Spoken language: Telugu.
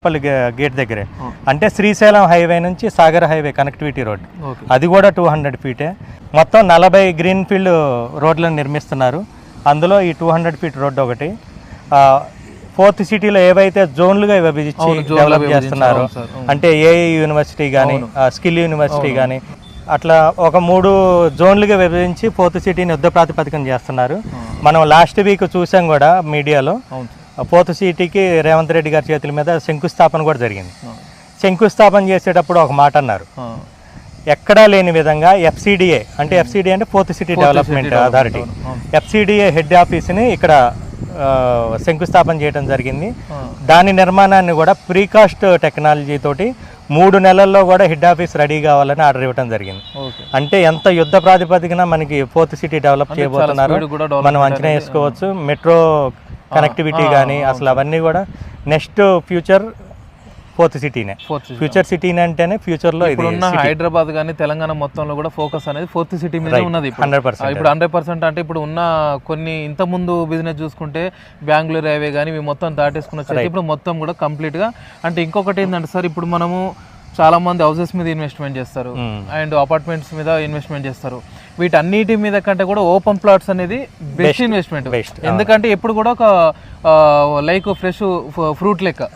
గేట్ దగ్గరే అంటే శ్రీశైలం హైవే నుంచి సాగర్ హైవే కనెక్టివిటీ రోడ్, అది కూడా 200 ఫీటే. మొత్తం 40 గ్రీన్ ఫీల్డ్ రోడ్లను నిర్మిస్తున్నారు. అందులో ఈ 200 ఫీట్ రోడ్డు ఒకటి. ఫోర్త్ సిటీలో ఏవైతే జోన్లుగా విభజించి డెవలప్ చేస్తున్నారు అంటే ఏఐ యూనివర్సిటీ కానీ స్కిల్ యూనివర్సిటీ కానీ అట్లా ఒక 3 జోన్లుగా విభజించి ఫోర్త్ సిటీని యుద్ధ ప్రాతిపదికన చేస్తున్నారు. మనం లాస్ట్ వీక్ చూసాం కూడా మీడియాలో. ఫోర్త్ సిటీకి రేవంత్ రెడ్డి గారి చేతుల మీద శంకుస్థాపన కూడా జరిగింది. శంకుస్థాపన చేసేటప్పుడు ఒక మాట అన్నారు, ఎక్కడా లేని విధంగా ఎఫ్సిడిఏ అంటే fourth city development authority, FCDA head ఆఫీస్ని ఇక్కడ శంకుస్థాపన చేయడం జరిగింది. దాని నిర్మాణాన్ని కూడా ప్రీకాస్ట్ టెక్నాలజీ తోటి 3 నెలల్లో కూడా హెడ్ ఆఫీస్ రెడీ కావాలని ఆర్డర్ ఇవ్వడం జరిగింది. అంటే ఎంత యుద్ధ ప్రాతిపదికన మనకి ఫోర్త్ సిటీ డెవలప్ చేయబోతున్నారు మనం అంచనా వేసుకోవచ్చు. మెట్రో కనెక్టివిటీ కానీ అసలు అవన్నీ కూడా నెక్స్ట్ ఫ్యూచర్ ఫోర్త్ సిటీనే. ఫ్యూచర్ సిటీనే అంటేనే ఫ్యూచర్లో హైదరాబాద్ కానీ తెలంగాణ మొత్తంలో కూడా ఫోకస్ అనేది ఫోర్త్ సిటీ మీద ఉన్నది 100%. ఇప్పుడు 100% అంటే ఇప్పుడు ఉన్న కొన్ని ఇంత ముందు బిజినెస్ చూసుకుంటే బెంగళూరు హైవే కానీ ఇవి మొత్తం దాటేసుకుని వచ్చాయి. ఇప్పుడు మొత్తం కూడా కంప్లీట్గా అంటే ఇంకొకటి ఏంటంటే సార్, ఇప్పుడు మనము చాలా మంది హౌసెస్ మీద ఇన్వెస్ట్మెంట్ చేస్తారు అండ్ అపార్ట్మెంట్స్ మీద ఇన్వెస్ట్మెంట్ చేస్తారు. వీటన్నిటి మీద కంటే కూడా ఓపెన్ ప్లాట్స్ అనేది బెస్ట్ ఇన్వెస్ట్మెంట్. ఎందుకంటే ఎప్పుడు కూడా ఒక లైక్ ఫ్రెష్ ఫ్రూట్ లెక్క